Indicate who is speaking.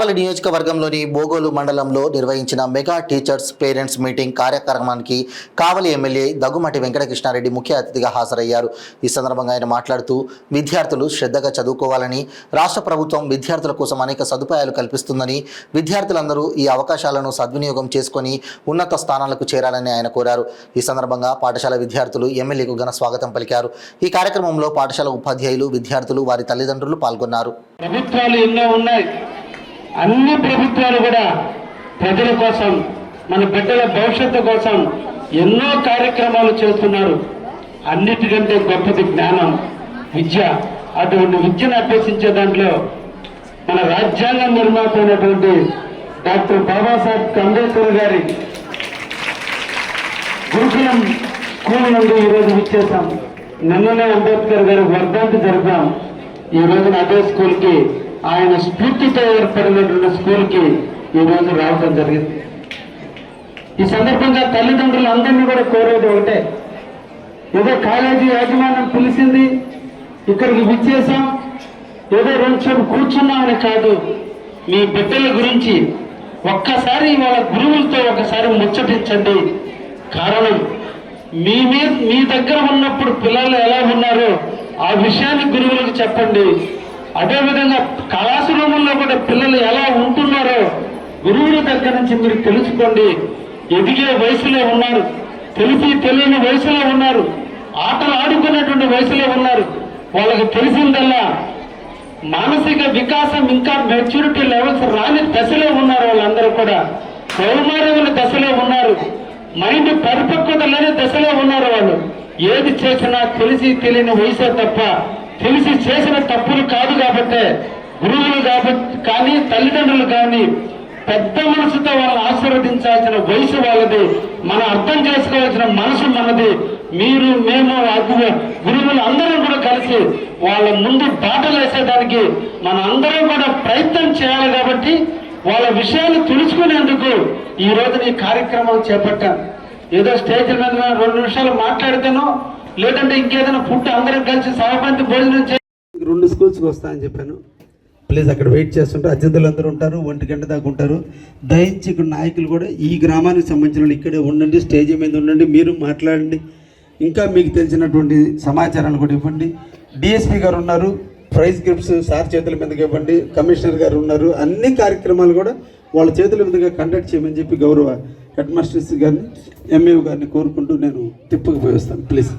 Speaker 1: కావలి నియోజకవర్గంలోని బోగోలు మండలంలో నిర్వహించిన మెగా టీచర్స్ పేరెంట్స్ మీటింగ్ కార్యక్రమానికి కావలి ఎమ్మెల్యే దగ్గుమాటి వెంకటకృష్ణారెడ్డి ముఖ్య అతిథిగా హాజరయ్యారు. ఈ సందర్భంగా ఆయన మాట్లాడుతూ విద్యార్థులు శ్రద్ధగా చదువుకోవాలని, రాష్ట్ర ప్రభుత్వం విద్యార్థుల కోసం అనేక సదుపాయాలు కల్పిస్తుందని, విద్యార్థులందరూ ఈ అవకాశాలను సద్వినియోగం చేసుకొని ఉన్నత స్థానాలకు చేరాలని ఆయన కోరారు. ఈ సందర్భంగా పాఠశాల విద్యార్థులు ఎమ్మెల్యేకు ఘన స్వాగతం పలికారు. ఈ కార్యక్రమంలో పాఠశాల ఉపాధ్యాయులు, విద్యార్థులు, వారి తల్లిదండ్రులు పాల్గొన్నారు.
Speaker 2: ప్రభుత్వాలు ఎన్నో ఉన్నాయి. అన్ని ప్రభుత్వాలు కూడా ప్రజల కోసం, మన బిడ్డల భవిష్యత్తు కోసం ఎన్నో కార్యక్రమాలు చేస్తున్నారు. అన్నిటికంటే గొప్పది జ్ఞానం, విద్య. అటువంటి విద్యను అభ్యసించే దాంట్లో మన రాజ్యాంగ నిర్మాత అయినటువంటి డాక్టర్ బాబాసాహెబ్ అంబేద్కర్ గారి గురుకులం స్కూల్ నుండి ఈరోజు విచ్చేసాం. నిన్ననే అంబేద్కర్ గారి వర్ధంతి జరిపాం. ఈ రోజున అదే స్కూల్కి, ఆయన స్ఫూర్తితో ఏర్పడినటువంటి స్కూల్కి ఈరోజు రావడం జరిగింది. ఈ సందర్భంగా తల్లిదండ్రులు అందరినీ కూడా కోరేది ఒకటే, ఏదో కాలేజీ యాజమాన్యం పిలిచింది, ఇక్కడికి విచ్చేసాం, ఏదో రెండు కూర్చున్నామని కాదు. మీ బిడ్డల గురించి ఒక్కసారి వాళ్ళ గురువులతో ఒకసారి ముచ్చటించండి. కారణం, మీ దగ్గర ఉన్నప్పుడు పిల్లలు ఎలా ఉన్నారో ఆ విషయాన్ని గురువులకు చెప్పండి. అదేవిధంగా క్లాస్ రూముల్లో కూడా పిల్లలు ఎలా ఉంటున్నారో గురువుల దగ్గర నుంచి మీరు తెలుసుకోండి. ఎదిగే వయసులో ఉన్నారు, తెలియని వయసులో ఉన్నారు, ఆటలు ఆడుకునేటువంటి వయసులో ఉన్నారు. వాళ్ళకి తెలిసిందల్లా మానసిక వికాసం, ఇంకా మెచ్యూరిటీ లెవెల్స్ రాని దశలో ఉన్నారు. వాళ్ళందరూ కూడా కౌమారమైన దశలో ఉన్నారు, మైండ్ పరిపక్వత లేని దశలో ఉన్నారు. వాళ్ళు ఏది చేసినా తెలియని వయసే తప్ప తెలిసి చేసిన తప్పులు కాదు. కాబట్టి గురువులు కానీ తల్లిదండ్రులు కానీ పెద్ద మనసుతో వాళ్ళని ఆశీర్వదించాల్సిన వయసు వాళ్ళది. మనం అర్థం చేసుకోవాల్సిన మనసు మనది. మీరు, మేము, గురువులు అందరూ కూడా కలిసి వాళ్ళ ముందు బాటలు వేసేదానికి మన అందరం కూడా ప్రయత్నం చేయాలి. కాబట్టి వాళ్ళ విషయాలు తెలుసుకునేందుకు ఈ రోజున ఈ కార్యక్రమం చేపట్టాను. ఏదో స్టేజ్ మీద 2 నిమిషాలు మాట్లాడితేనో, లేదంటే ఇంకేదైనా ఫుడ్ అందరం కలిసి సహపంచి భోజనం చేసి
Speaker 3: 2 స్కూల్స్కి వస్తాయని చెప్పాను. ప్లీజ్ అక్కడ వెయిట్ చేస్తుంటారు, అతిథులు అందరూ ఉంటారు, 1 గంట దాకా ఉంటారు. దయించి ఇక్కడ నాయకులు కూడా ఈ గ్రామానికి సంబంధించిన వాళ్ళు ఇక్కడే ఉండండి, స్టేజ్ మీద ఉండండి, మీరు మాట్లాడండి. ఇంకా మీకు తెలిసినటువంటి సమాచారాన్ని కూడా ఇవ్వండి. డిఎస్పీ గారు ఉన్నారు, ప్రైజ్ గిఫ్ట్స్ సార్ చేతుల మీదకి ఇవ్వండి. కమిషనర్ గారు ఉన్నారు. అన్ని కార్యక్రమాలు కూడా వాళ్ళ చేతుల మీదుగా కండక్ట్ చేయమని చెప్పి గౌరవ హెడ్ మాస్టర్స్ గారిని, ఎంఏఓ గారిని కోరుకుంటూ నేను తిప్పుకు పోయి వస్తాను. ప్లీజ్.